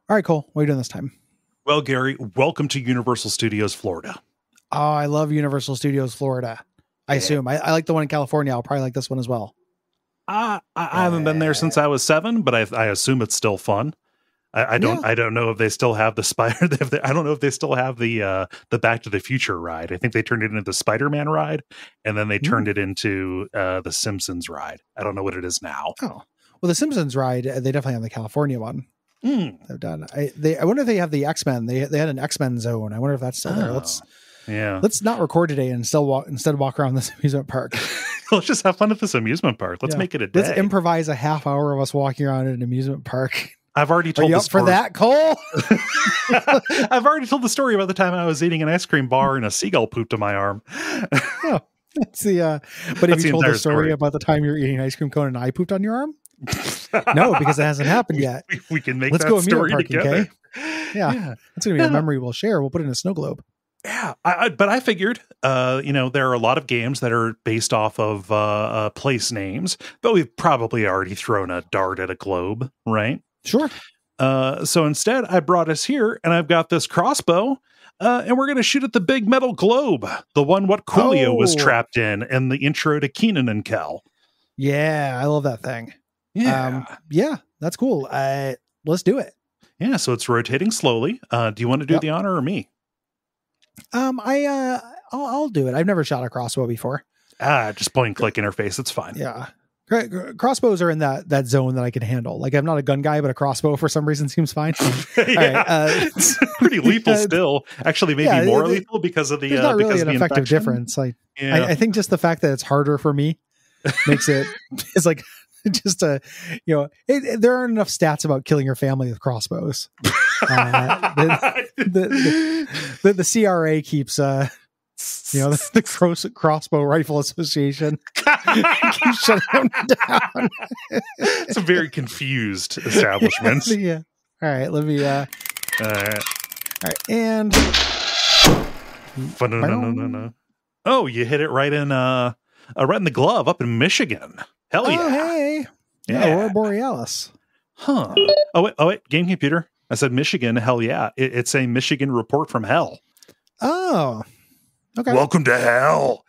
All right, Cole. What are you doing this time? Well, Gary, welcome to Universal Studios Florida. Oh, I love Universal Studios Florida. I assume. I like the one in California. I'll probably like this one as well. I haven't been there since I was 7, but I assume it's still fun. I don't know if they still have the spider. I don't know if they still have the Back to the Future ride. I think they turned it into the Spider-Man ride, and then they turned it into the Simpsons ride. I don't know what it is now. Oh, well, the Simpsons ride, they definitely have the California one. They've done. I wonder if they have the X-Men. They had an X-Men zone. I wonder if that's still there. Let's not record today and instead walk around this amusement park. Let's just have fun at this amusement park. Let's make it a day. Let's improvise a half hour of us walking around an amusement park. I've already told the story. For that, Cole? I've already told the story about the time I was eating an ice cream bar and a seagull pooped to my arm. Oh, that's the. But have you told the story about the time you were eating an ice cream cone and I pooped on your arm? No, because it hasn't happened yet. We can make Let's that go story parking, together. Okay? Yeah, that's going to be a memory we'll share. We'll put it in a snow globe. Yeah, but I figured, there are a lot of games that are based off of place names, but we've probably already thrown a dart at a globe, right? Sure. So instead, I brought us here, and I've got this crossbow, and we're going to shoot at the big metal globe, the one what Coolio was trapped in the intro to Kenan and Kel. Yeah, I love that thing. Yeah, that's cool. Let's do it. Yeah, so it's rotating slowly. Do you want to do the honor or me? I'll do it. I've never shot a crossbow before. Just point and click interface. It's fine. Yeah. Crossbows are in that zone that I can handle. Like, I'm not a gun guy, but a crossbow for some reason seems fine. Yeah, right, it's pretty lethal still. Actually, maybe more lethal because of the there's not really because an of the effective infection. difference. I think just the fact that it's harder for me makes it it's like just there aren't enough stats about killing your family with crossbows. The CRA keeps the Crossbow Rifle Association keeps shutting them down. It's a very confused establishment. Yeah. All right, let me all right, and no. Oh, you hit it right in the glove up in Michigan. Hell yeah. Oh, hey. Yeah. Aurora Borealis. Huh. Oh wait, game computer. I said Michigan. Hell yeah. It's a Michigan report from hell. Oh. Okay. Welcome to hell.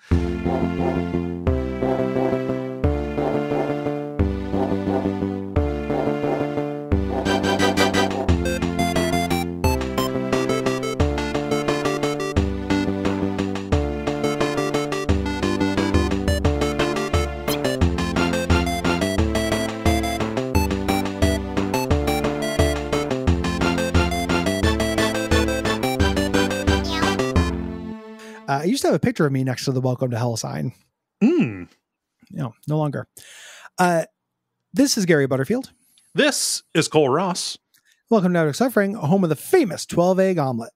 I used to have a picture of me next to the Welcome to Hell sign. No longer. This is Gary Butterfield. This is Cole Ross. Welcome to Out of Suffering, home of the famous 12-egg omelet.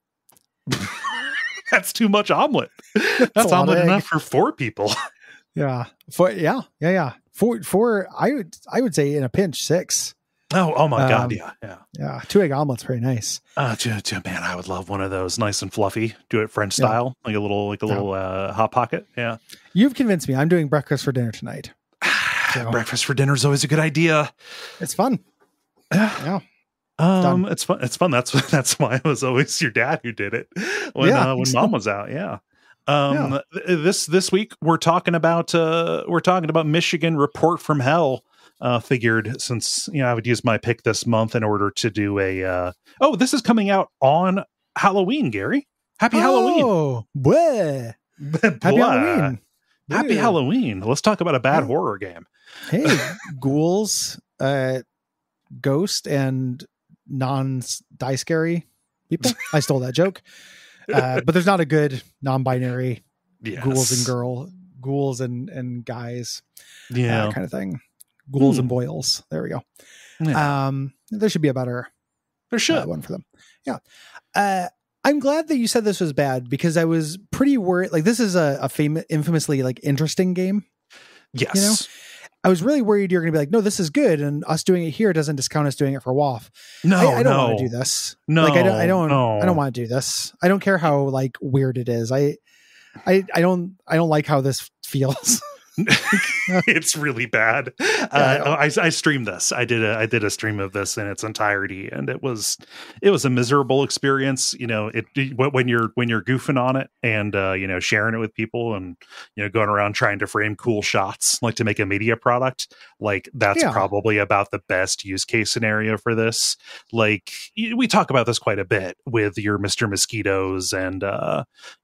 That's too much omelet. That's omelet enough for 4 people. Yeah. For I would say in a pinch 6. Oh my God. Yeah. 2-egg omelet's pretty nice. Man, I would love one of those, nice and fluffy. Do it French style, like a little hot pocket. Yeah. You've convinced me. I'm doing breakfast for dinner tonight. So. Breakfast for dinner is always a good idea. It's fun. Yeah. It's fun. It's fun. That's why it was always your dad who did it when mom was out. Yeah. This week we're talking about Michigan report from hell. Figured since I would use my pick this month in order to do a this is coming out on Halloween, Gary. Happy Halloween. Bleh. Happy Halloween. Happy Halloween. Let's talk about a bad horror game. Hey, ghouls, ghost, and non-die scary people. I stole that joke. But there's not a good non-binary ghouls and guys kind of thing. Ghouls and boils. There we go. Yeah. There should be a better one for them. Yeah. I'm glad that you said this was bad because I was pretty worried. Like, this is a infamously interesting game. Yes. I was really worried you're going to be like, no, this is good. And us doing it here doesn't discount us doing it for WAF. No, I don't want to do this. No, I don't want to do this. I don't care how weird it is. I don't like how this feels. It's really bad. I streamed this. I did a stream of this in its entirety, and it was a miserable experience. You know, when you're goofing on it and you know, sharing it with people and, you know, going around trying to frame cool shots like to make a media product, like that's probably about the best use case scenario for this. Like we talk about this quite a bit with your Mr. Mosquitoes and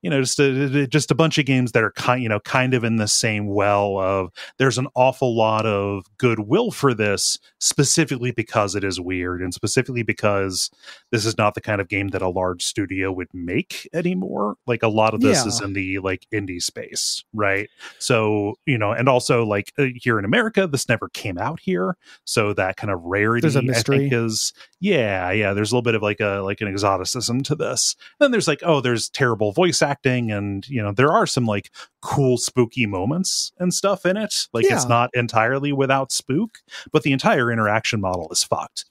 you know, just a bunch of games that are kind of in the same well of there's an awful lot of goodwill for this, specifically because it is weird and specifically because this is not the kind of game that a large studio would make anymore. Like a lot of this is in the like indie space, right? So, you know, and also like here in America, this never came out here, so that kind of rarity, there's a mystery. I think is there's a little bit of like an exoticism to this. Then there's like, oh, there's terrible voice acting, and you know, there are some like cool spooky moments and stuff in it. Like it's not entirely without spook, but the entire interaction model is fucked.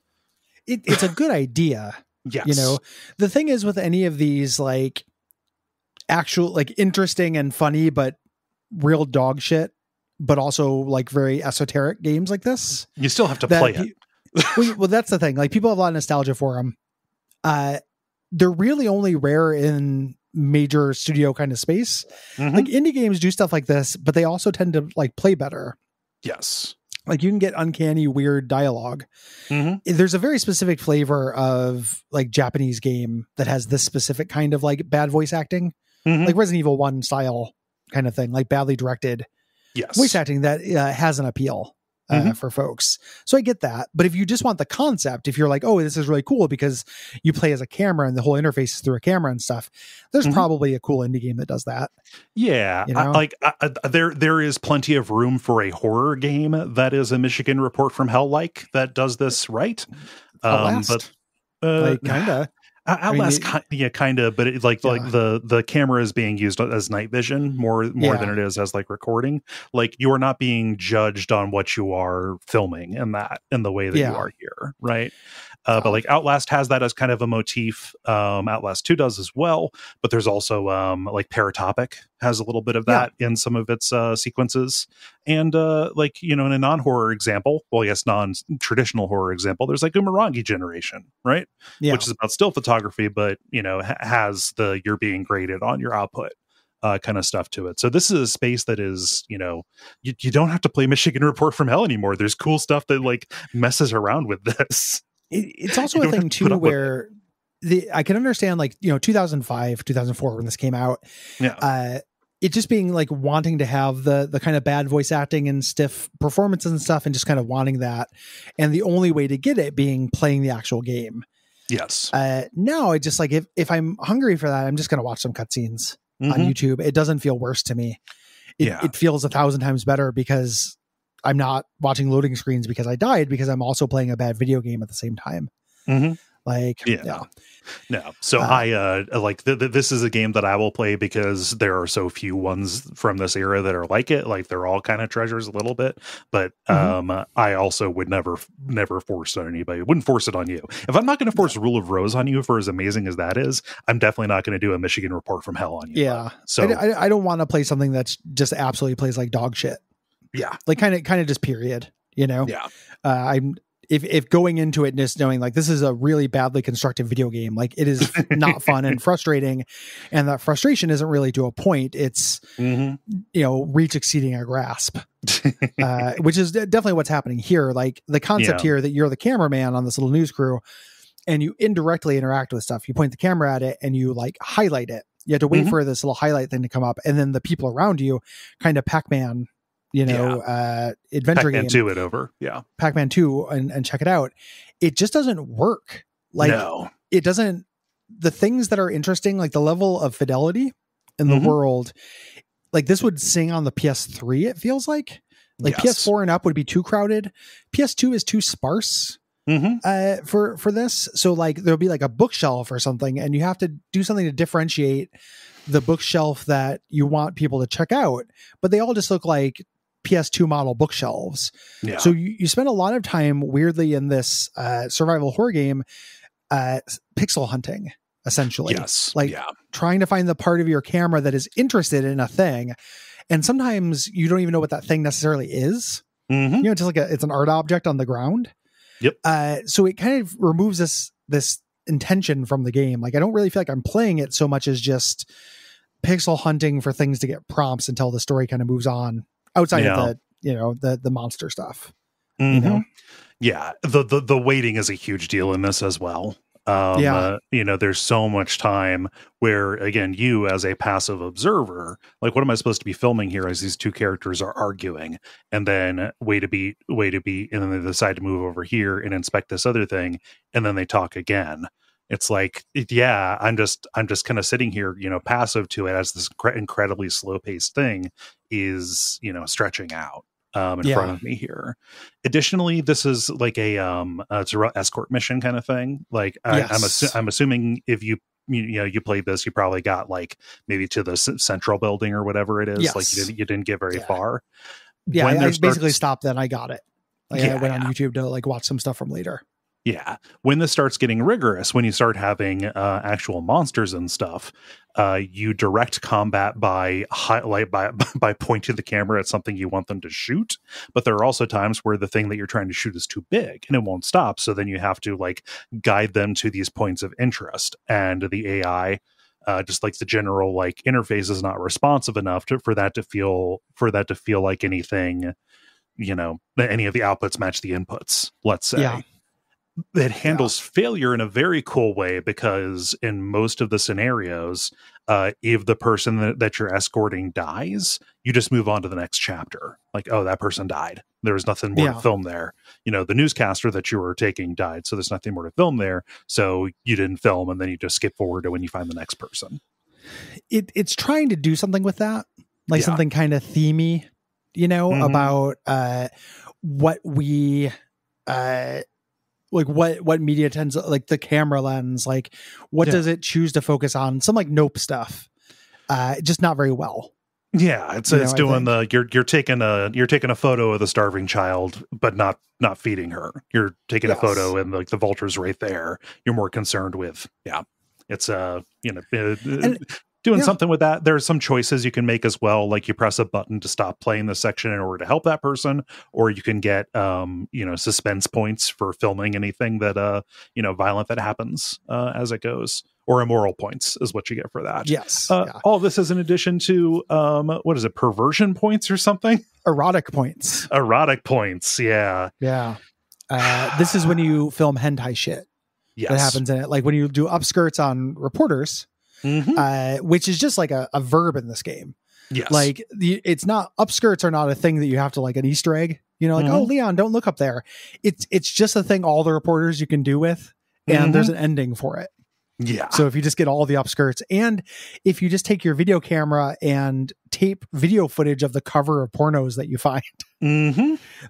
It's a good idea. Yes. You know, the thing is with any of these like actual like interesting and funny but real dog shit, but also like very esoteric games like this, you still have to play it. Well, that's the thing. Like people have a lot of nostalgia for them. They're really only rare in major studio kind of space. Like indie games do stuff like this, but they also tend to like play better. Yes. Like you can get uncanny weird dialogue. There's a very specific flavor of like Japanese game that has this specific kind of like bad voice acting, like Resident Evil 1 style kind of thing, like badly directed voice acting that has an appeal for folks. So I get that. But if you just want the concept, if you're like, oh, this is really cool because you play as a camera and the whole interface is through a camera and stuff, there's probably a cool indie game that does that. Yeah. You know? There is plenty of room for a horror game that is a Michigan Report from Hell like that does this right. Outlast. But kind of. Outlast, kind of, but like the camera is being used as night vision more than it is as like recording. Like you are not being judged on what you are filming in the way that you are here, right? But like Outlast has that as kind of a motif. Outlast 2 does as well, but there's also like Paratopic has a little bit of that in some of its sequences. And like, you know, in a non-horror example, well, yes, non-traditional horror example, there's like Umurangi Generation, right? Which is about still photography, but, you know, has the you're being graded on your output kind of stuff to it. So this is a space that is, you know, you don't have to play Michigan Report from Hell anymore. There's cool stuff that like messes around with this. It's also a thing too where I can understand like, you know, 2005, 2004 when this came out. It just being like wanting to have the kind of bad voice acting and stiff performances and stuff and just kind of wanting that. And the only way to get it being playing the actual game. Yes. Now it's just like if I'm hungry for that, I'm just going to watch some cutscenes on YouTube. It doesn't feel worse to me. It feels 1,000 times better because I'm not watching loading screens because I died, because I'm also playing a bad video game at the same time. Like, no. So I like this is a game that I will play because there are so few ones from this era that are like it. Like they're all kind of treasures a little bit, but I also would never force it on anybody. Wouldn't force it on you. If I'm not going to force Rule of Rose on you, for as amazing as that is, I'm definitely not going to do a Michigan Report from Hell on you. Yeah. So I don't want to play something that's just absolutely plays like dog shit. Yeah. Like kind of just period, you know? Yeah. If going into it just knowing like this is a really badly constructed video game, like it is not fun and frustrating, and that frustration isn't really to a point. It's you know, reach exceeding a grasp, which is definitely what's happening here. Like the concept here that you're the cameraman on this little news crew, and you indirectly interact with stuff. You point the camera at it and you like highlight it. You have to wait for this little highlight thing to come up, and then the people around you kind of Pac-Man. You know, adventure Pac-Man game. 2 it over. Yeah. Pac-Man 2 and check it out. It just doesn't work. Like it doesn't, the things that are interesting, like the level of fidelity in the world, like this would sing on the PS3, it feels like PS4 and up would be too crowded. PS2 is too sparse for this. So like there'll be like a bookshelf or something, and you have to do something to differentiate the bookshelf that you want people to check out, but they all just look like PS2 model bookshelves. Yeah. So you spend a lot of time weirdly in this survival horror game pixel hunting, essentially. Yes. Like trying to find the part of your camera that is interested in a thing and sometimes you don't even know what that thing necessarily is. Mm-hmm. Just like it's an art object on the ground. Yep. So it kind of removes this intention from the game. Like I don't really feel like I'm playing it so much as just pixel hunting for things to get prompts until the story kind of moves on outside of the monster stuff. Mm-hmm. Yeah, the waiting is a huge deal in this as well. There's so much time where, again, you as a passive observer, like, what am I supposed to be filming here as these two characters are arguing, and then wait a beat, and then they decide to move over here and inspect this other thing, and then they talk again. It's like, I'm just kind of sitting here, passive to it as this incredibly slow paced thing is, stretching out in front of me here. Additionally, this is like it's a escort mission kind of thing. Like I'm assuming if you played this, you probably got like maybe to the central building or whatever it is. Yes. Like you didn't get very far. Yeah, I basically stopped. Then I got it. I went on YouTube to like watch some stuff from later. Yeah, when this starts getting rigorous, when you start having actual monsters and stuff, you direct combat by pointing the camera at something you want them to shoot. But there are also times where the thing that you're trying to shoot is too big and it won't stop. So then you have to like guide them to these points of interest, and the AI, just like the general like interface, is not responsive enough for that to feel like anything. That any of the outputs match the inputs. Let's say. Yeah. It handles failure in a very cool way, because in most of the scenarios, if the person that you're escorting dies, you just move on to the next chapter. Like, oh, that person died. There's nothing more to film there. The newscaster that you were taking died, so there's nothing more to film there. So you didn't film, and then you just skip forward to when you find the next person. It's trying to do something with that, like something kind of themey, about what we... like what media tends, like the camera lens, like what does it choose to focus on? Some like Nope stuff, just not very well. Yeah, it's doing you're taking a photo of the starving child, but not feeding her. You're taking a photo and like the vulture's right there. You're more concerned with it's doing something with that. There's some choices you can make as well. Like you press a button to stop playing this section in order to help that person, or you can get, suspense points for filming anything that, violent that happens as it goes, or immoral points is what you get for that. Yes. All this is in addition to, what is it? Perversion points or something? Erotic points. Yeah. Yeah. This is when you film hentai shit. Yes. That happens in it. Like when you do upskirts on reporters, which is just like a verb in this game. Yes. Like it's not, upskirts are not a thing that you have to like an Easter egg, oh, Leon, don't look up there. It's just a thing all the reporters you can do with, and there's an ending for it. Yeah. So if you just get all the upskirts, and if you just take your video camera and tape video footage of the cover of pornos that you find,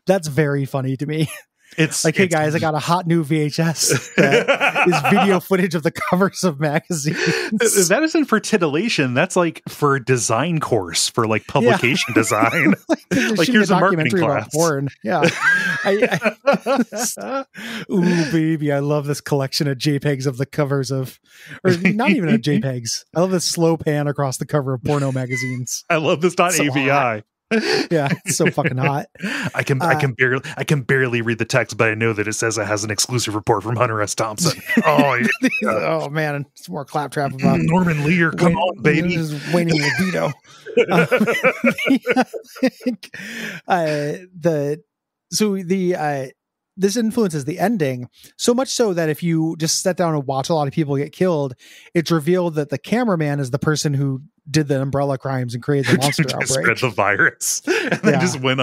that's very funny to me. It's like, hey guys, I got a hot new VHS that is video footage of the covers of magazines. That isn't for titillation. That's like for design course, for like publication design. like here's a marketing class. Porn. Yeah. Ooh, baby, I love this collection of JPEGs of the covers of, or not even of JPEGs. I love this slow pan across the cover of porno magazines. I love this .avi. Yeah, it's so fucking hot. I can barely read the text, but I know that it says it has an exclusive report from Hunter S. Thompson. Oh, yeah. Oh man, it's more claptrap about Norman Lear. Come on, baby. This is waning libido. This influences the ending so much so that if you just sit down and watch a lot of people get killed, it's revealed that the cameraman is the person who did the umbrella crimes and created the monster outbreak. Spread the virus, and then just went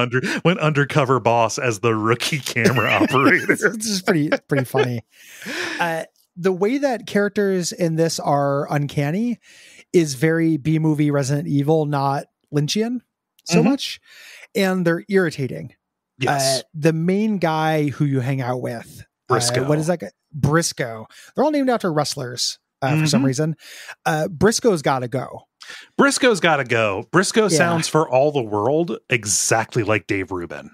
undercover boss as the rookie camera operator. It's just pretty funny. The way that characters in this are uncanny is very B-movie Resident Evil, not Lynchian so much, and they're irritating. Yes. The main guy who you hang out with, Briscoe. What is that guy? Briscoe. They're all named after wrestlers for some reason. Briscoe's got to go. Briscoe's got to go. Briscoe sounds for all the world exactly like Dave Rubin.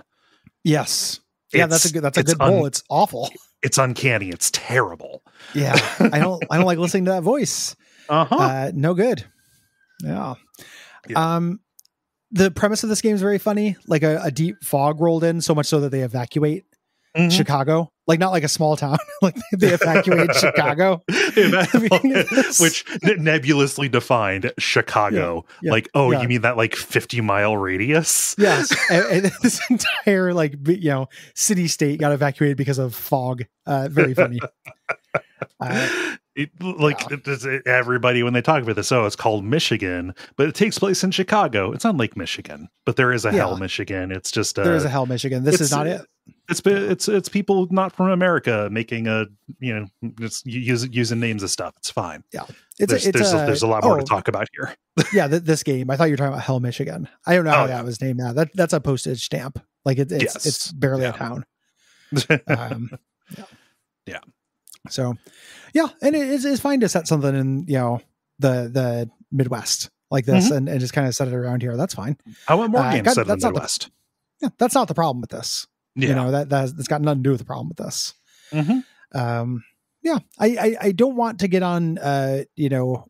Yes. Yeah, that's a good pull. It's awful. It's uncanny. It's terrible. Yeah. I don't like listening to that voice. No good. Yeah. the premise of this game is very funny. Like a deep fog rolled in, so much so that they evacuate Chicago. Like not like a small town. Like they evacuate Chicago. Which nebulously defined Chicago. Yeah. Like, you mean that like 50-mile radius? Yes. and this entire like, city state got evacuated because of fog. Very funny. Everybody, when they talk about this, it's called Michigan, but it takes place in Chicago. It's on Lake Michigan, but there is a Hell Michigan. It's just there is a Hell Michigan. This is not it. It's people not from America making just using names of stuff. It's fine. Yeah, there's a lot more to talk about here. Yeah, this game. I thought you were talking about Hell Michigan. I don't know how that was named. That's a postage stamp. Like it's barely a town. Yeah. So, and it's fine to set something in the Midwest like this and just kind of set it around here. That's fine. I want more games set in the Midwest. That's not the problem with this. Yeah. That's got nothing to do with the problem with this. I don't want to get on.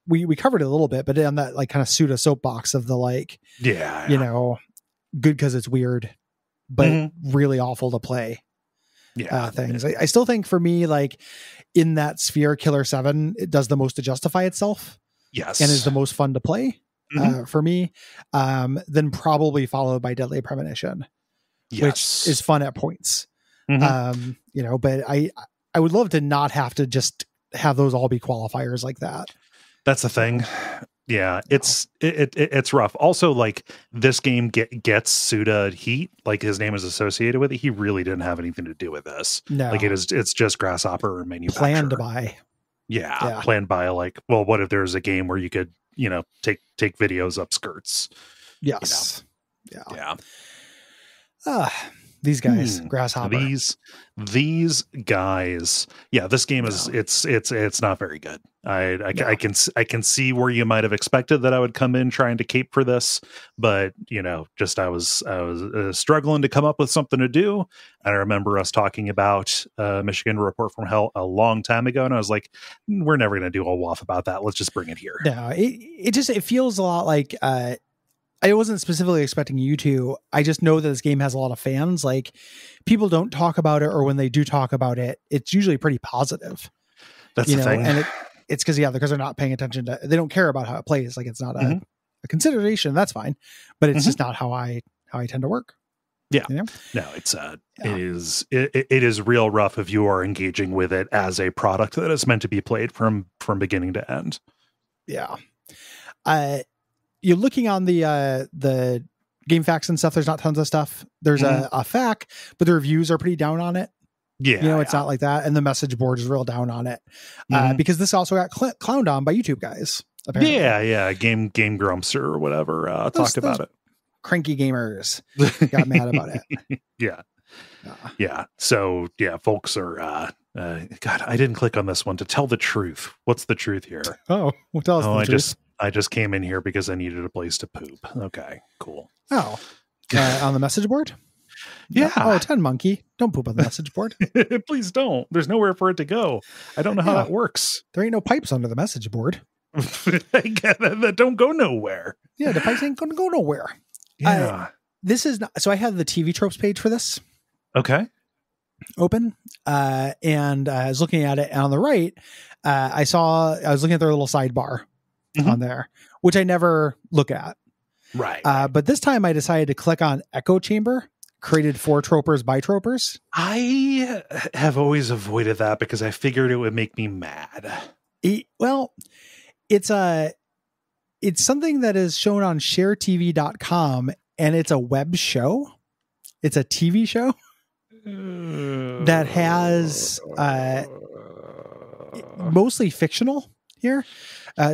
We covered it a little bit, but on that like kind of pseudo soapbox of the like, good because it's weird, but really awful to play. Things. I still think for me, like in that sphere, Killer 7, it does the most to justify itself. Yes. And is the most fun to play for me. Then probably followed by Deadly Premonition, which is fun at points. But I would love to not have to just have those all be qualifiers like that. That's the thing. Yeah, it's rough. Also, like this game gets Suda heat. Like his name is associated with it. He really didn't have anything to do with this. No, like it's just Grasshopper manufacturer. Planned by. Yeah, planned by. Like, well, what if there's a game where you could, take videos up skirts? Yes. Yeah. These guys, Grasshopper. These guys. Yeah, this game is it's not very good. I can see where you might have expected that I would come in trying to cape for this, but I was struggling to come up with something to do. And I remember us talking about Michigan Report from Hell a long time ago, and I was like, we're never going to do a waff about that. Let's just bring it here. No, it feels a lot like. I wasn't specifically expecting you to. I just know that this game has a lot of fans. Like people don't talk about it, or when they do talk about it, it's usually pretty positive. That's the thing. And it's because they're not paying attention to. They don't care about how it plays. Like it's not a consideration. That's fine, but it's just not how I tend to work. Yeah. No, it's it is real rough if you are engaging with it as a product that is meant to be played from beginning to end. Yeah. You're looking on the game facts and stuff. There's not tons of stuff. There's a FAQ, but the reviews are pretty down on it. Yeah. It's not like that. And the message board is real down on it because this also got clowned on by YouTube guys. Apparently. Yeah. Game Grumps or whatever. Talked about it. Cranky gamers got mad about it. Yeah. So folks are, God, I didn't click on this one to tell the truth. What's the truth here? Oh, well, tell us the truth. I just came in here because I needed a place to poop. Okay, cool. Oh, on the message board? Yeah. Oh, 10 monkey. Don't poop on the message board. Please don't. There's nowhere for it to go. I don't know how that works. There ain't no pipes under the message board. That don't go nowhere. Yeah, the pipes ain't going to go nowhere. Yeah. This is not, so I have the TV tropes page for this. Okay. Open. And I was looking at it, and on the right, I was looking at their little sidebar on there, which I never look at. Right. But this time I decided to click on Echo Chamber, created for tropers by tropers. I have always avoided that because I figured it would make me mad. It's something that is shown on sharetv.com, and it's a web show. It's a TV show that has mostly fictional here.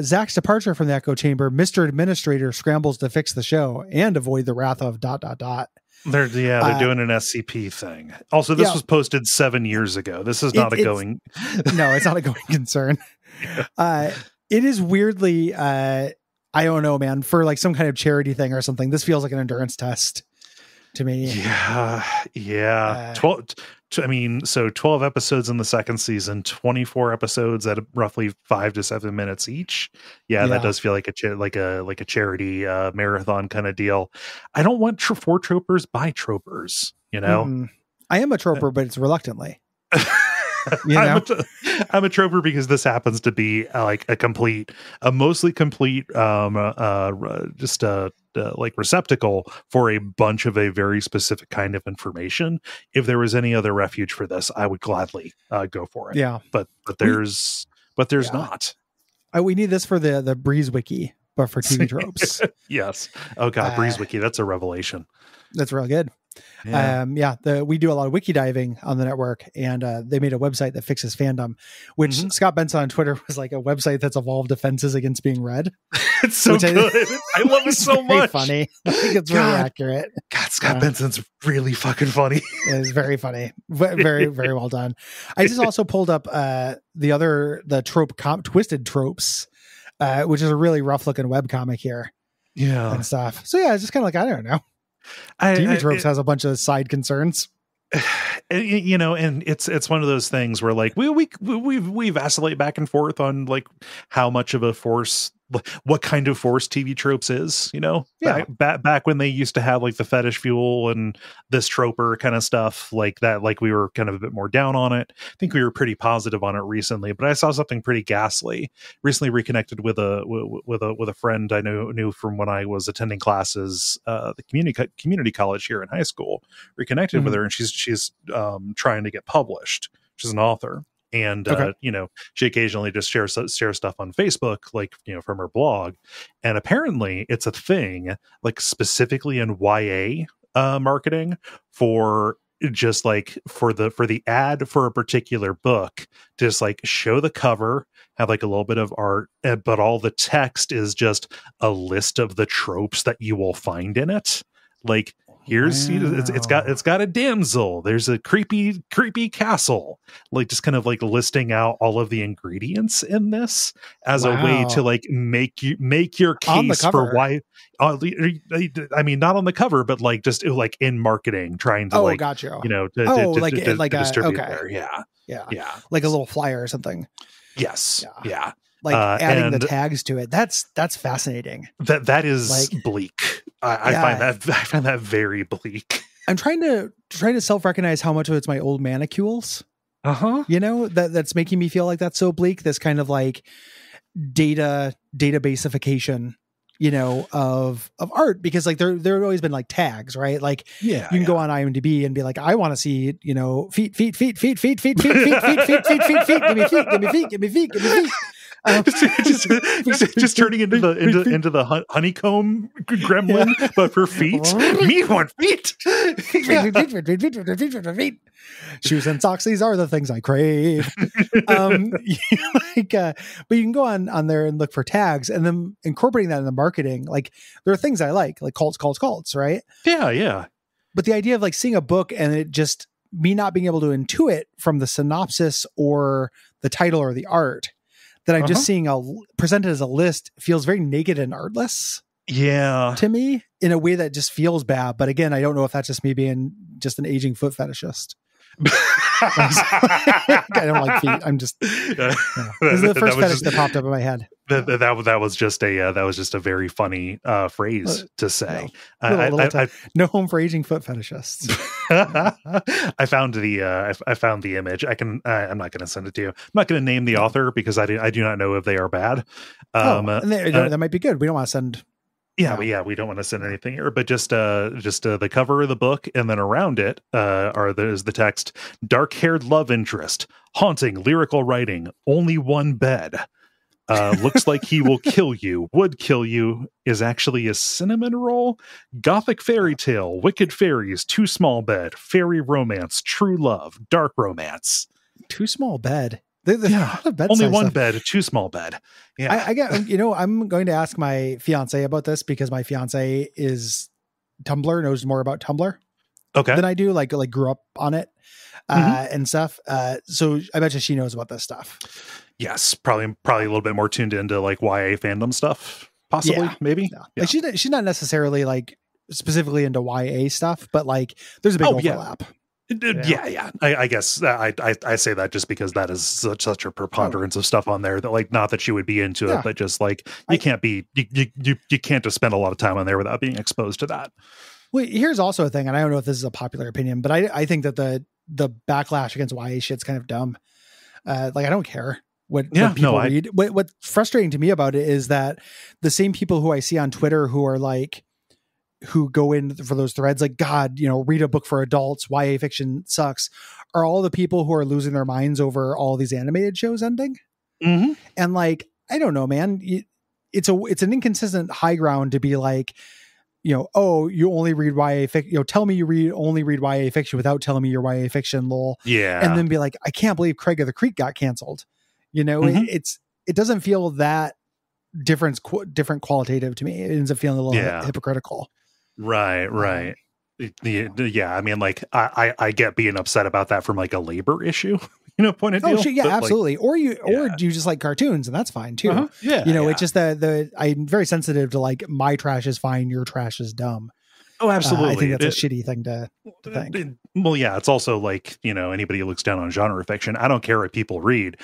Zach's departure from the Echo Chamber, Mr. Administrator scrambles to fix the show and avoid the wrath of ... They're doing an SCP thing. Also, this was posted 7 years ago. This is not going. No, it's not a going concern. It is weirdly, I don't know, man, for like some kind of charity thing or something. This feels like an endurance test to me. Yeah. 12 episodes in the second season, 24 episodes at roughly 5 to 7 minutes each. Yeah, that does feel like a charity marathon kind of deal. I don't want for tropers by tropers, you know. Mm-mm. I am a troper, but it's reluctantly. I'm a troper because this happens to be like a mostly complete like receptacle for a bunch of a very specific kind of information. If there was any other refuge for this, I would gladly go for it. Yeah, but there's not. We need this for the Breeze Wiki, but for TV tropes. Yes. Oh god, Breeze Wiki, that's a revelation. That's real good. Yeah. We do a lot of wiki diving on the network, and they made a website that fixes fandom, which Scott Benson on Twitter was like a website that's evolved defenses against being read. It's so good. I love it so much. Funny. I think it's really accurate. God, Scott Benson's really fucking funny. It's very funny. Very, very well done. I just also pulled up the trope Twisted Tropes, which is a really rough looking webcomic here. Yeah. And stuff. So yeah, it's just kind of like, I don't know. TV Tropes has a bunch of side concerns, and it's one of those things where like we vacillate back and forth on like how much of a force, what kind of force TV Tropes is, back when they used to have like the fetish fuel and this troper kind of stuff like that, like we were kind of a bit more down on it. I think we were pretty positive on it recently, but I saw something pretty ghastly recently. Reconnected with a friend I knew from when I was attending classes, the community college here in high school. Reconnected with her, and she's trying to get published. She's an author. And, she occasionally just shares stuff on Facebook, like, from her blog. And apparently it's a thing, like specifically in YA marketing for just like for the ad for a particular book, just like show the cover, have like a little bit of art, but all the text is just a list of the tropes that you will find in it. Like, here's it's got a damsel, there's a creepy castle, like just kind of like listing out all of the ingredients in this as a way to like make your case for why. I mean, not on the cover, but like just like in marketing, trying to gotcha. To distribute there. Yeah, like a little flyer or something. Yes. Yeah. Like adding the tags to it. That's fascinating. That is like, bleak. I find that very bleak. I'm trying to self-recognize how much of it's my old manicules. That's making me feel like that's so bleak. This kind of like databaseification, of art, because like there have always been like tags, right? Like you can go on IMDb and be like, I want to see, feet, give me feet. Just turning into the honeycomb gremlin, but for feet. Me want feet. Shoes and socks, these are the things I crave. But you can go on there and look for tags, and then incorporating that in the marketing. Like there are things I like cults, right? Yeah. But the idea of like seeing a book and it just me not being able to intuit from the synopsis or the title or the art, that I'm just seeing presented as a list feels very naked and artless. Yeah. To me, in a way that just feels bad. But again, I don't know if that's just me being just an aging foot fetishist. I don't like feet. I'm just this is the first fetish that popped up in my head. That was just a very funny phrase to say. No home for aging foot fetishists. I found the image. I'm not going to send it to you. I'm not going to name the author because I do not know if they are bad. That might be good. We don't want to send. We don't want to send anything here, but just the cover of the book, and then around it is the text: dark-haired love interest, haunting lyrical writing, only one bed. Looks like he will kill you, would kill you, is actually a cinnamon roll, gothic fairy tale, wicked fairies, too small bed, fairy romance, true love, dark romance. Too small bed. Only one bed, too small bed. Yeah, I get. I'm going to ask my fiance about this because my fiance is Tumblr, knows more about Tumblr than I do. Like grew up on it and stuff. So I bet you she knows about this stuff. Yes, probably a little bit more tuned into like YA fandom stuff. Possibly, maybe. Yeah. Like she's not necessarily like specifically into YA stuff, but like there's a big overlap. Yeah. I guess I say that just because that is such a preponderance of stuff on there that, like, not that you would be into it, but just like you can't just spend a lot of time on there without being exposed to that. Well, here's also a thing, and I don't know if this is a popular opinion, but I think that the backlash against YA shit's kind of dumb. Like, I don't care what people read. What's frustrating to me about it is that the same people who I see on Twitter who are like, who go in for those threads like, God, read a book for adults, YA fiction sucks, are all the people who are losing their minds over all these animated shows ending. Mm-hmm. And like, I don't know, man, it's an inconsistent high ground to be like, oh, you only read YA fiction, tell me you only read YA fiction without telling me your YA fiction, lol. Yeah. And then be like, I can't believe Craig of the Creek got canceled. It doesn't feel that different qualitative to me. It ends up feeling a little hypocritical. Right. Yeah. I mean, like, I get being upset about that from like a labor issue, point of view. Oh, shit, yeah, absolutely. Like, or you just like cartoons, and that's fine too. Uh-huh. Yeah. It's just I'm very sensitive to like, my trash is fine, your trash is dumb. Oh, absolutely. I think that's a shitty thing to think. Well, yeah, it's also like, anybody who looks down on genre fiction, I don't care what people read.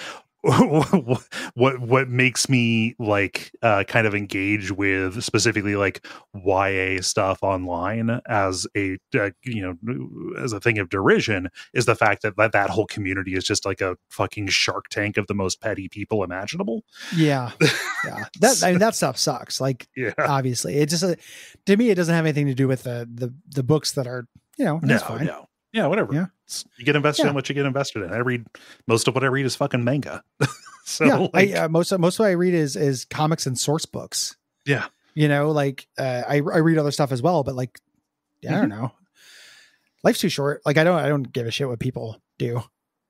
what makes me like kind of engage with specifically like YA stuff online as a as a thing of derision is the fact that whole community is just like a fucking Shark Tank of the most petty people imaginable. Yeah. That stuff sucks. Like, obviously, it just to me it doesn't have anything to do with the books that are that's fine. No. Yeah, whatever. Yeah. You get invested in what you get invested in. Most of what I read is fucking manga. So most of what I read is comics and source books. Yeah. I read other stuff as well, but like, I don't know. Life's too short. Like, I don't give a shit what people do.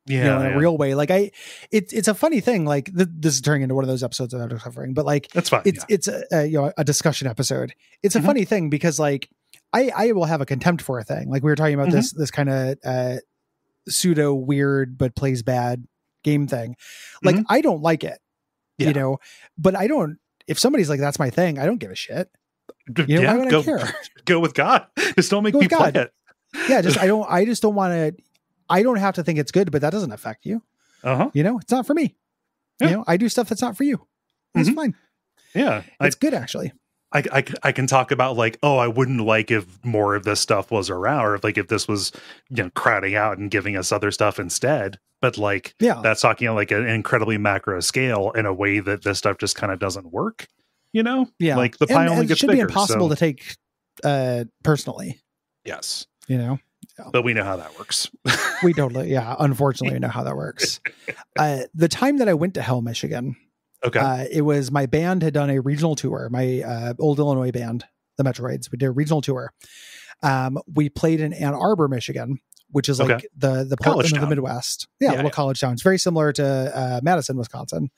Yeah. In a real way. Like it's a funny thing. Like this is turning into one of those episodes that I'm covering, but like, that's fine. It's a discussion episode. It's a funny thing because like, I will have a contempt for a thing. Like we were talking about this kind of pseudo weird but plays bad game thing. Like I don't like it, but I don't. If somebody's like, that's my thing, I don't give a shit. Why would I care? Go with God. Just don't make me play it. Yeah, I just don't want to. I don't have to think it's good, but that doesn't affect you. It's not for me. Yeah. I do stuff that's not for you. It's fine. Yeah, it's good actually. I can talk about like, oh, I wouldn't like if more of this stuff was around, or if this was, crowding out and giving us other stuff instead. But like, that's talking on like an incredibly macro scale in a way that this stuff just kind of doesn't work. Yeah. Like the pie only gets bigger. It should be impossible to take personally. Yes. But we know how that works. We totally, unfortunately, know how that works. The time that I went to Hell, Michigan. Okay. It was my band had done a regional tour. My old Illinois band, the Metroids, we did a regional tour. We played in Ann Arbor, Michigan, which is like the Portland of the Midwest. Yeah, little college town. It's very similar to Madison, Wisconsin,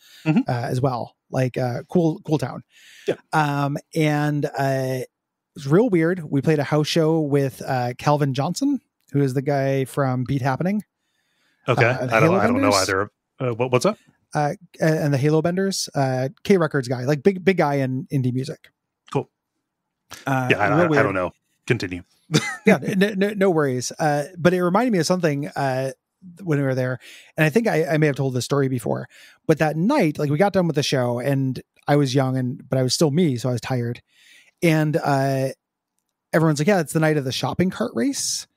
as well. Like cool town. Yeah. And it was real weird. We played a house show with Calvin Johnson, who is the guy from Beat Happening. Okay. I don't know either. What's up? And the Halo Benders, K Records guy, like big guy in indie music. Cool. I don't know. Continue. Yeah, no worries. But it reminded me of something when we were there, and I think I may have told this story before. But that night, like we got done with the show, and I was young, but I was still me, so I was tired. And everyone's like, "Yeah, it's the night of the shopping cart race."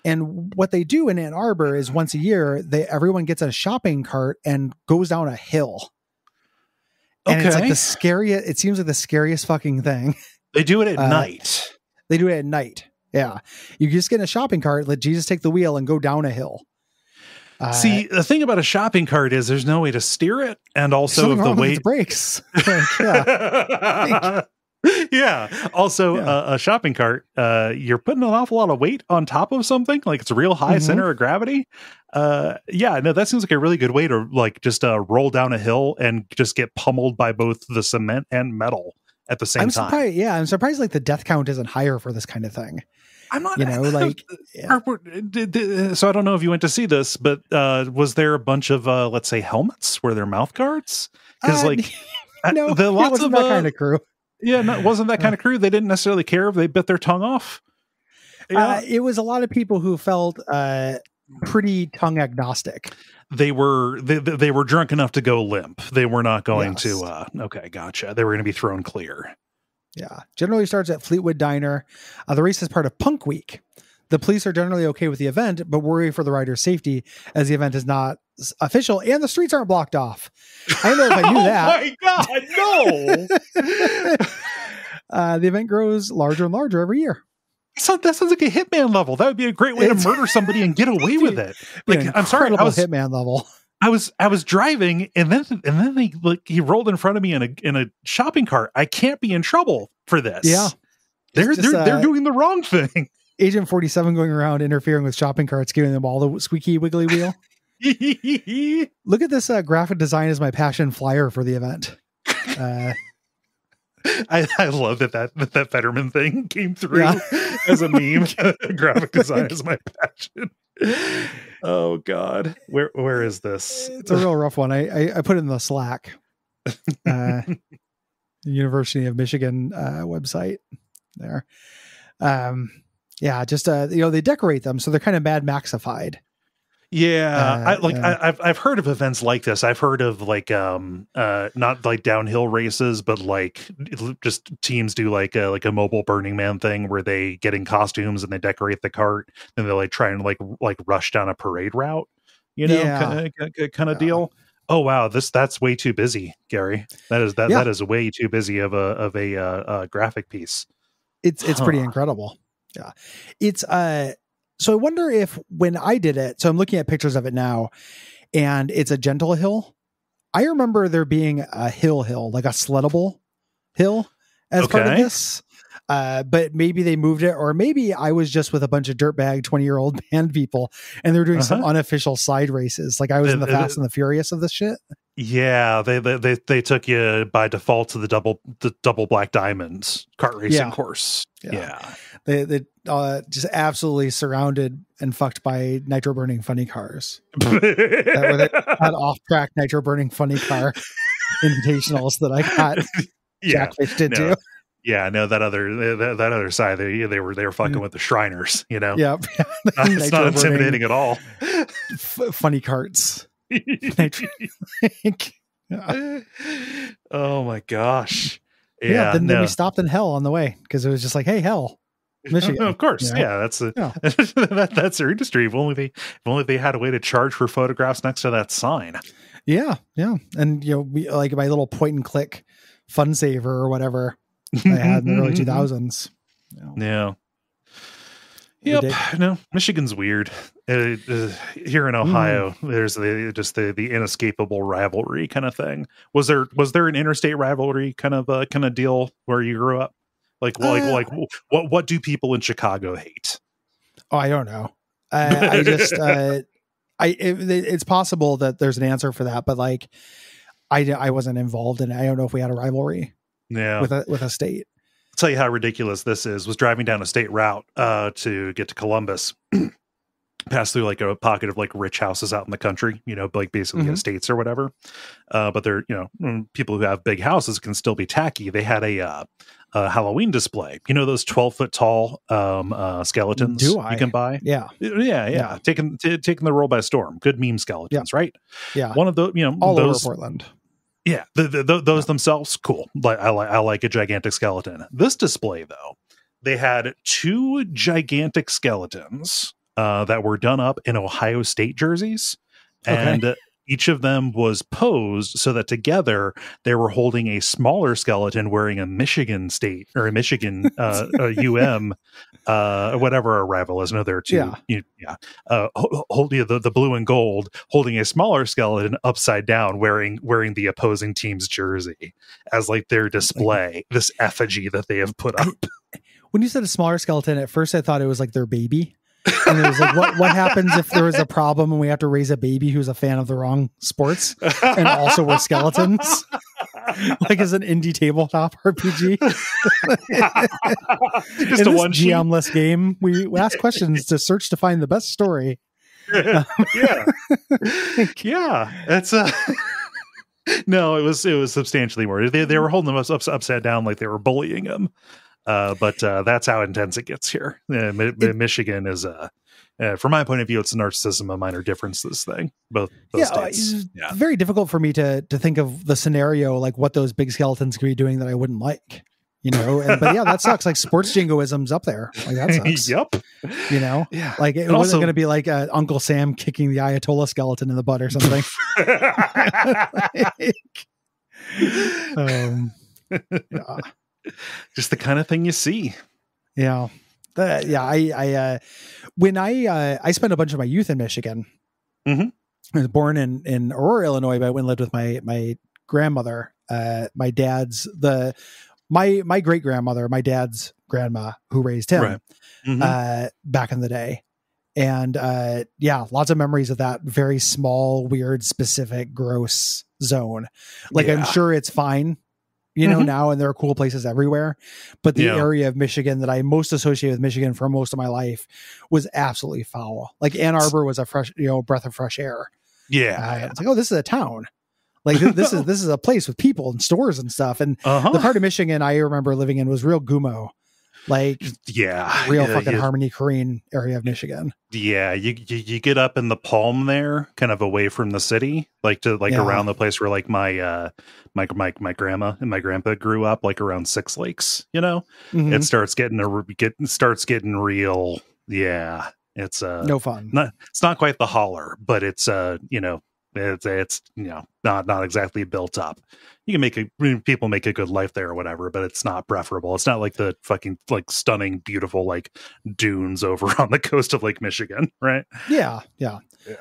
And what they do in Ann Arbor is once a year, everyone gets a shopping cart and goes down a hill. And it's like it seems like the scariest fucking thing. They do it at night. They do it at night. Yeah. You just get in a shopping cart, let Jesus take the wheel and go down a hill. See, the thing about a shopping cart is there's no way to steer it. And also if the weight breaks. Like, yeah. Also, a shopping cart, you're putting an awful lot of weight on top of something. Like it's a real high center of gravity. That seems like a really good way to like just roll down a hill and just get pummeled by both the cement and metal at the same time. I'm surprised like the death count isn't higher for this kind of thing. I'm not, So I don't know if you went to see this, but was there a bunch of let's say helmets? Were there mouth guards? Because no, lots of that kind of crew. Yeah, wasn't that kind of crew? They didn't necessarily care if they bit their tongue off. Yeah. It was a lot of people who felt pretty tongue agnostic. They were drunk enough to go limp. They were not going to. Okay, gotcha. They were going to be thrown clear. Yeah, generally starts at Fleetwood Diner. The race is part of Punk Week. The police are generally okay with the event, but worry for the rider's safety as the event is not official and the streets aren't blocked off. I don't know if I knew that. Oh my God, no! The event grows larger and larger every year. That sounds like a Hitman level. That would be a great way to murder somebody and get away with it. Like, I'm sorry, I was Hitman level. I was driving, and then he rolled in front of me in a shopping cart. I can't be in trouble for this. Yeah, they're doing the wrong thing. Agent 47 going around interfering with shopping carts, giving them all the squeaky wiggly wheel. Look at this graphic design as my passion flyer for the event. I love that Fetterman thing came through as a meme. Graphic design is my passion. Oh God, where is this? It's a real rough one. I put it in the Slack. University of Michigan website there. Just they decorate them so they're kind of Mad Maxified. Yeah, I've heard of events like this. I've heard of like not like downhill races, but like just teams do like a mobile Burning Man thing where they get in costumes and they decorate the cart and they like try and like rush down a parade route, kind of deal. Oh wow, that's way too busy, Gary. That is way too busy of a graphic piece. It's pretty incredible. Yeah, it's So I wonder if when I did it, so I'm looking at pictures of it now, and it's a gentle hill. I remember there being a hill, like a sleddable hill as part of this. But maybe they moved it, or maybe I was just with a bunch of dirtbag 20-year-old band people and they were doing some unofficial side races. Like I was in the Fast and the Furious of this shit. Yeah, they took you by default to the double black diamonds kart racing course. Yeah. They just absolutely surrounded and fucked by nitro burning funny cars. That were the off track nitro burning funny car invitationals that I got jackfished into. Yeah, no, that other side, they were fucking with the Shriners, you know. Yeah, it's not intimidating at all. Funny carts. Oh my gosh. Then we stopped in hell on the way because it was just like, hey, hell, Michigan. Of course, that's that's their industry. If only they had a way to charge for photographs next to that sign. Yeah, and we, like my little point and click fun saver or whatever I had in the early 2000s. Yeah. Yep. No, Michigan's weird. Here in Ohio, there's the inescapable rivalry kind of thing. Was there an interstate rivalry kind of deal where you grew up? Like what do people in Chicago hate? Oh, I don't know. I just it's possible that there's an answer for that, but like I wasn't involved in it. I don't know if we had a rivalry. Yeah, with a state. I'll tell you how ridiculous this is. Was driving down a state route to get to Columbus, pass through like a pocket of like rich houses out in the country, like basically estates or whatever. But they're, people who have big houses can still be tacky. They had a Halloween display. Those 12-foot tall skeletons you can buy. Yeah. Taking the world by storm. Good meme skeletons, right? Yeah. One of the all over Portland. Yeah, those themselves, cool. Like I like a gigantic skeleton. This display, though, they had 2 gigantic skeletons that were done up in Ohio State jerseys, and each of them was posed so that together they were holding a smaller skeleton wearing a Michigan State or a Michigan UM, whatever our rival is. No, there are 2. Holding the blue and gold, holding a smaller skeleton upside down, wearing the opposing team's jersey as like their display. This effigy that they have put up. When you said a smaller skeleton, at first I thought it was like their baby. And it was like, what happens if there was a problem and we have to raise a baby who's a fan of the wrong sports and also we're skeletons? Like as an indie tabletop RPG. Just a one GM-less game. We ask questions to search to find the best story. Yeah. That's No, it was substantially more. They were holding him upside down like they were bullying him. But that's how intense it gets here. Michigan is from my point of view, it's a narcissism of minor differences thing. Both states. It's very difficult for me to think of the scenario like what those big skeletons could be doing that I wouldn't like. But yeah, that sucks. Like sports jingoism's up there. Like that sucks. Yep. Like it wasn't going to be like Uncle Sam kicking the Ayatollah skeleton in the butt or something. Just the kind of thing you see. Yeah. When I spent a bunch of my youth in Michigan. Mm-hmm. I was born in Aurora, Illinois, but I went and lived with my grandmother. My dad's my great grandmother, my dad's grandma, who raised him, right. Mm-hmm. Back in the day. And lots of memories of that very small, weird, specific, gross zone. Like I'm sure it's fine, now, and there are cool places everywhere. But the area of Michigan that I most associate with Michigan for most of my life was absolutely foul. Like Ann Arbor was a fresh, breath of fresh air. Yeah. It's like, oh, this is a town. Like this is a place with people and stores and stuff. And the part of Michigan I remember living in was real gumo. Like real fucking Harmony Korine area of Michigan. Yeah, you get up in the palm there, kind of away from the city, around the place where like my grandma and my grandpa grew up, like around Six Lakes. Mm-hmm. It starts getting real. Yeah, it's no fun. It's not quite the holler, but it's it's not exactly built up. You can people make a good life there or whatever, but it's not preferable. It's not like the fucking like stunning, beautiful like dunes over on the coast of Lake Michigan, right? Yeah.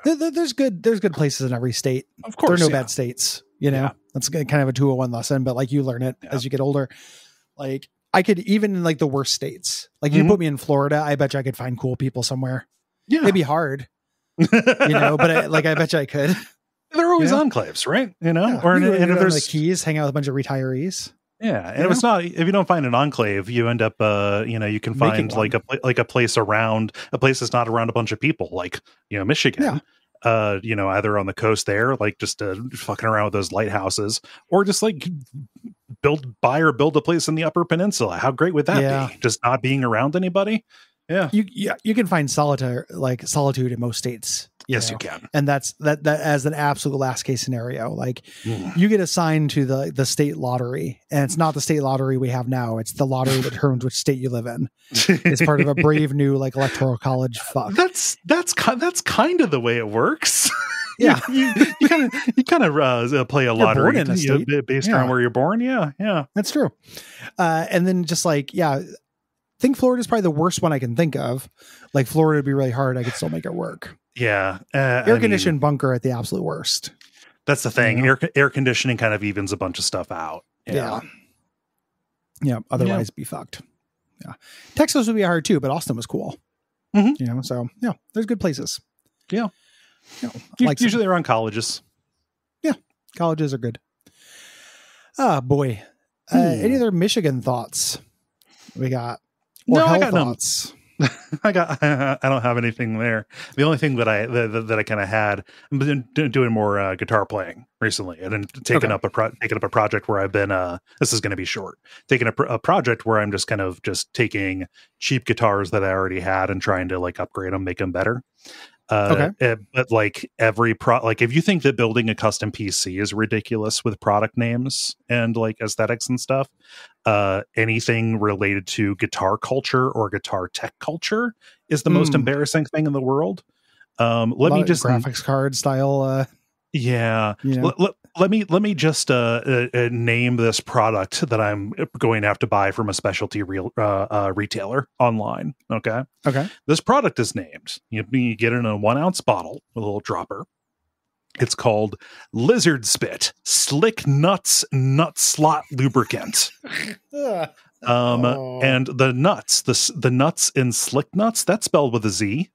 There's good places in every state. Of course, there are no bad states. That's kind of a 201 lesson, but like you learn it as you get older. Like I could even in like the worst states, like you put me in Florida, I bet you I could find cool people somewhere. Yeah, it'd be hard, but I bet you I could. They're always enclaves, right? Or and if there's the Keys, hang out with a bunch of retahirees. Yeah, and if you don't find an enclave, you end up, you can find like a place that's not around a bunch of people, like Michigan. Yeah. Either on the coast there, like just fucking around with those lighthouses, or just like build a place in the Upper Peninsula. How great would that be? Just not being around anybody. Yeah, you can find solitude in most states. Yes, you can. And that as an absolute last case scenario. Like you get assigned to the state lottery, and it's not the state lottery we have now. It's the lottery that determines which state you live in. It's part of a brave new like electoral college fuck. That's kind of the way it works. Yeah, you kind of play a lottery based on where you're born. Yeah, that's true. And then just like I think Florida is probably the worst one I can think of. Like Florida would be really hard. I could still make it work. Yeah. Air conditioned bunker at the absolute worst. That's the thing. Air conditioning kind of evens a bunch of stuff out. Yeah. Otherwise be fucked. Yeah. Texas would be hard too, but Austin was cool. Mm-hmm. So there's good places. Yeah. Usually they're on colleges. Yeah. Colleges are good. Oh boy. Any other Michigan thoughts we got? Or no, I got thoughts? I don't have anything there. The only thing that I kind of had, I've been doing more guitar playing recently, and then taking up a project where I've been. This is going to be short. Taking a project where I'm just kind of taking cheap guitars that I already had and trying to like upgrade them, make them better. But like if you think that building a custom PC is ridiculous with product names and like aesthetics and stuff, anything related to guitar culture or guitar tech culture is the most embarrassing thing in the world. Let me just graphics card style. Let me just name this product that I'm going to have to buy from a specialty retailer online. Okay. This product is named. You get it in a 1 ounce bottle with a little dropper. It's called Lizard Spit Slick Nuts Nut Slot Lubricant. And the nuts in Slick Nuts, that's spelled with a Z.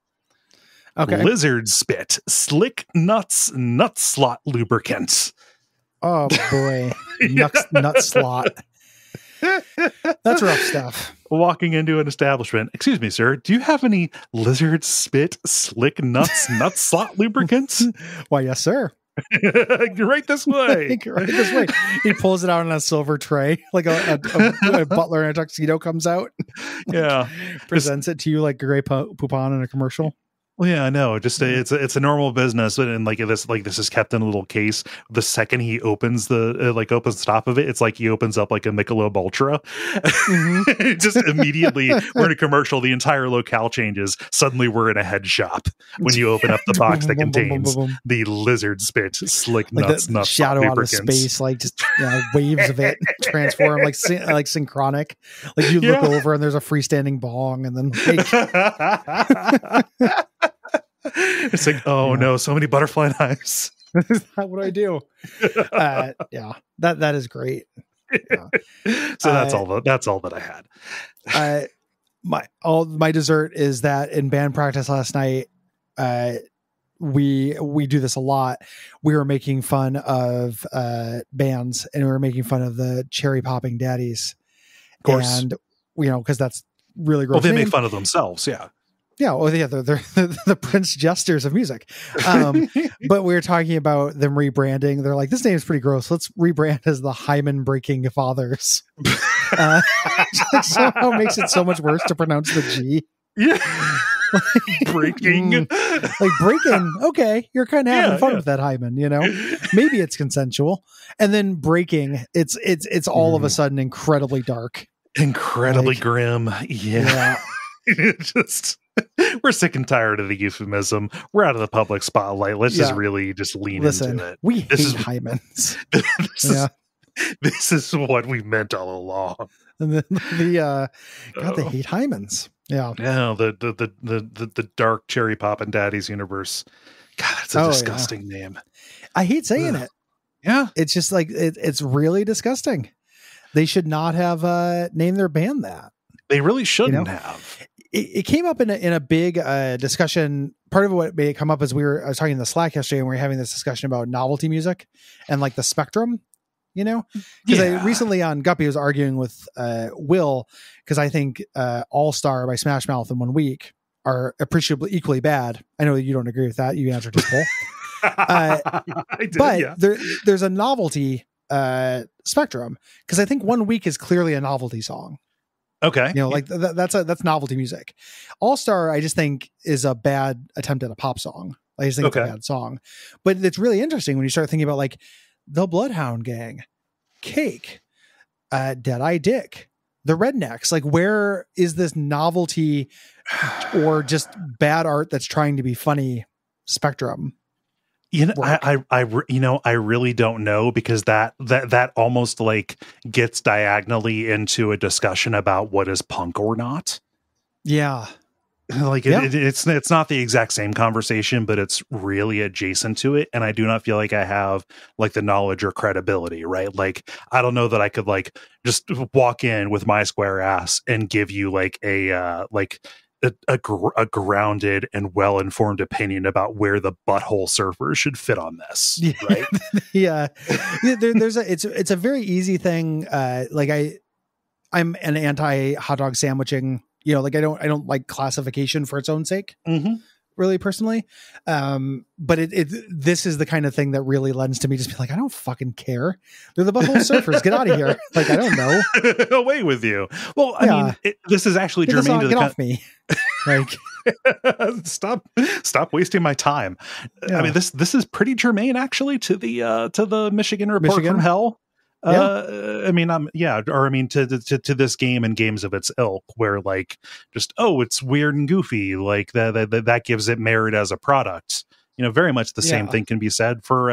Okay. Lizard Spit Slick Nuts Nut Slot Lubricant. Oh boy. Nut slot. That's rough stuff. Walking into an establishment. Excuse me, sir. Do you have any Lizard Spit Slick Nuts Nut Slot lubricants? Why, yes, sir. right this way. Right this way. He pulls it out on a silver tray, like a butler in a tuxedo comes out. Yeah. Presents it to you like Grey Poupon in a commercial. Well, yeah, I know. Just it's a normal business, and this is kept in a little case. The second he opens opens the top of it, it's like he opens up like a Michelob Ultra. Mm-hmm. Just immediately, we're in a commercial. The entire locale changes. Suddenly, we're in a head shop when you open up the box that contains the lizard spit, slick nuts, shadow out of space, like just waves of it transform like synchronic. Like you look over and there's a freestanding bong, and then it's like, oh no, so many butterfly knives. Is that what I do? Yeah, that is great. Yeah. So that's all that I had. My dessert is that in band practice last night, we do this a lot. We were making fun of bands, and we were making fun of the cherry popping daddies. Of course, and because that's really gross. Well, they make fun of themselves, yeah. Yeah, well, yeah, they're the Prince Jesters of music. But we were talking about them rebranding. They're like, this name is pretty gross. Let's rebrand as the Hymen Breaking Fathers. Somehow makes it so much worse to pronounce the G. Yeah. Breaking. Like breaking. Okay, you're kind of having fun with that Hymen, Maybe it's consensual. And then breaking, it's all of a sudden incredibly dark. Incredibly grim. Yeah. Just we're sick and tired of the euphemism. We're out of the public spotlight. Let's just really just lean into it. We hate hymens. This is what we meant all along. And then they hate hymens. Yeah. Yeah, the dark cherry poppin' daddies universe. God, that's a disgusting name. I hate saying it. Yeah. It's just like it's really disgusting. They should not have named their band that. They really shouldn't have. It came up in a big discussion. Part of what made it come up is I was talking in the Slack yesterday, and we were having this discussion about novelty music and like the spectrum, because I recently on Guppy was arguing with Will, because I think All Star by Smash Mouth in 1 week are appreciably equally bad. I know you don't agree with that. You answered his poll. There's a novelty spectrum, because I think 1 week is clearly a novelty song. Okay. Like that's novelty music. All Star, I just think, is a bad attempt at a pop song. I just think it's a bad song. But it's really interesting when you start thinking about like the Bloodhound Gang, Cake, Dead Eye Dick, the Rednecks. Like, where is this novelty or just bad art that's trying to be funny spectrum? I really don't know, because that almost like gets diagonally into a discussion about what is punk or not. Yeah. Like it's not the exact same conversation, but it's really adjacent to it. And I do not feel like I have like the knowledge or credibility, right? Like, I don't know that I could like just walk in with my square ass and give you like a grounded and well-informed opinion about where the butthole surfers should fit on this. Right. Yeah. It's a very easy thing. I'm an anti hot dog sandwiching, like I don't like classification for its own sake, really personally. But this is the kind of thing that really lends to me just be like, I don't fucking care. They're the butthole surfers. Get out of here. Like, I don't know. Away with you. Well, I mean, this is actually germane to the off me. Like, stop wasting my time. I mean, this is pretty germane actually to the Michigan report from hell. To this game and games of its ilk, where like just it's weird and goofy, like that gives it merit as a product. Very much the same thing can be said for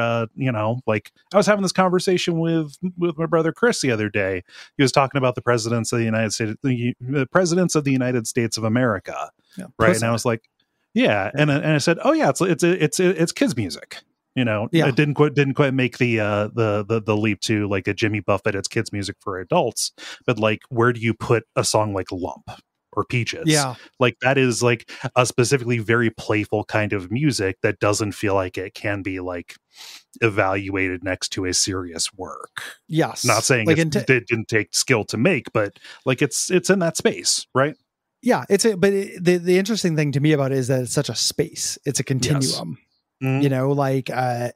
like I was having this conversation with my brother Chris the other day. He was talking about the presidents of the United States, the presidents of the United States of America, right? And I was like, and I said, it's kids music. It didn't quite make the leap to like a Jimmy Buffett, it's kids music for adults. But like, where do you put a song like Lump or Peaches? Yeah. Like, that is like a specifically very playful kind of music that doesn't feel like it can be like evaluated next to a serious work. Yes. Not saying like it didn't take skill to make, but like it's in that space, right? Yeah. The interesting thing to me about it is that it's such a space. It's a continuum. Yes. Mm-hmm.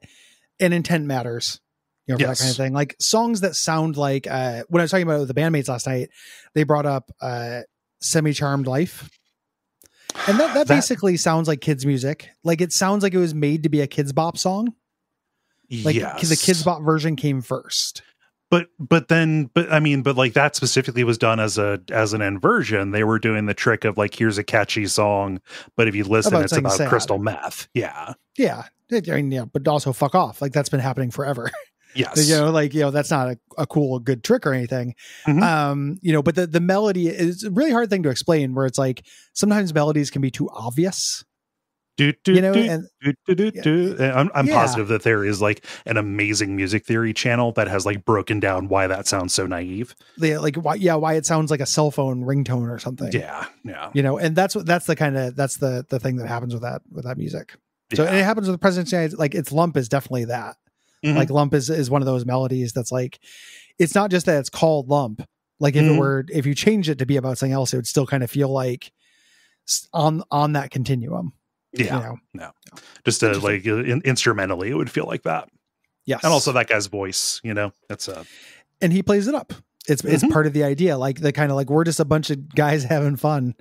and intent matters, for that kind of thing. Like songs that sound like, when I was talking about the bandmates last night, they brought up Semi-Charmed Life. And that basically sounds like kids music. Like it sounds like it was made to be a Kids Bop song. Like the Kids Bop version came first. But like that specifically was done as an inversion. They were doing the trick of like, here's a catchy song, but if you listen, it's about crystal meth. Yeah. Yeah. But also fuck off. Like that's been happening forever. Yes. That's not a cool, good trick or anything. Mm-hmm. But the melody is a really hard thing to explain, where it's like sometimes melodies can be too obvious. I'm positive that there is like an amazing music theory channel that has like broken down why that sounds so naive. Yeah, like why it sounds like a cell phone ringtone or something. Yeah. And that's the thing that happens with that music. So and it happens with the President's, like its lump is definitely that. Mm-hmm. Like lump is one of those melodies that's like, it's not just that it's called lump. Like if you change it to be about something else, it would still kind of feel like on that continuum. Yeah. Just like instrumentally, it would feel like that. Yes. And also that guy's voice, that's and he plays it up. It's part of the idea. Like the kind of like, we're just a bunch of guys having fun.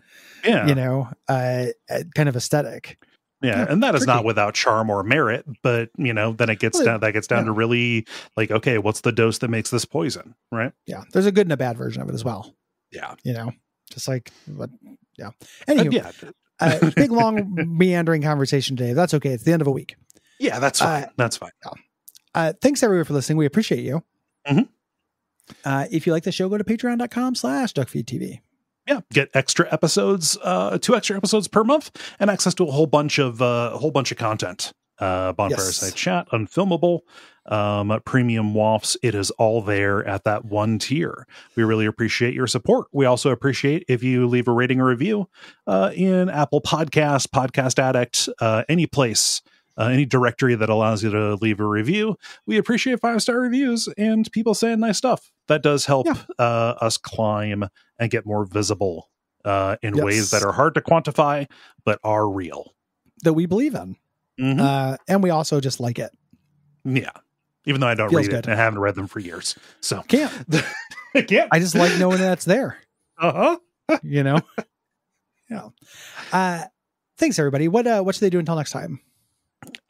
Yeah. Kind of aesthetic. Yeah, and that is not without charm or merit, but then it gets down to really like, okay, what's the dose that makes this poison, right? Yeah, there's a good and a bad version of it as well. Yeah, just like, but yeah. Anyway, big long meandering conversation today. That's okay. It's the end of a week. Yeah, that's fine. That's fine. Thanks everyone for listening. We appreciate you. Mm-hmm. If you like the show, go to patreon.com/Duckfeed.tv. Yeah, get extra episodes, 2 extra episodes per month, and access to a whole bunch of content. Bonfireside Chat, Unfilmable, Premium Wafts. It is all there at that one tier. We really appreciate your support. We also appreciate if you leave a rating or review in Apple Podcasts, Podcast Addict, any place. Any directory that allows you to leave a review. We appreciate 5-star reviews and people saying nice stuff. That does help us climb and get more visible in ways that are hard to quantify, but are real. That we believe in. Mm-hmm. And we also just like it. Yeah. Even though I don't read it and I haven't read them for years. So can't. I can't. I just like knowing that's there. Yeah. Thanks everybody. What should they do until next time?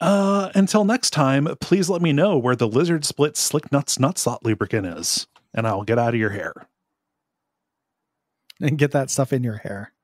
Until next time, please let me know where the Lizard Split Slick Nuts Nutslot lubricant is, and I'll get out of your hair. And get that stuff in your hair.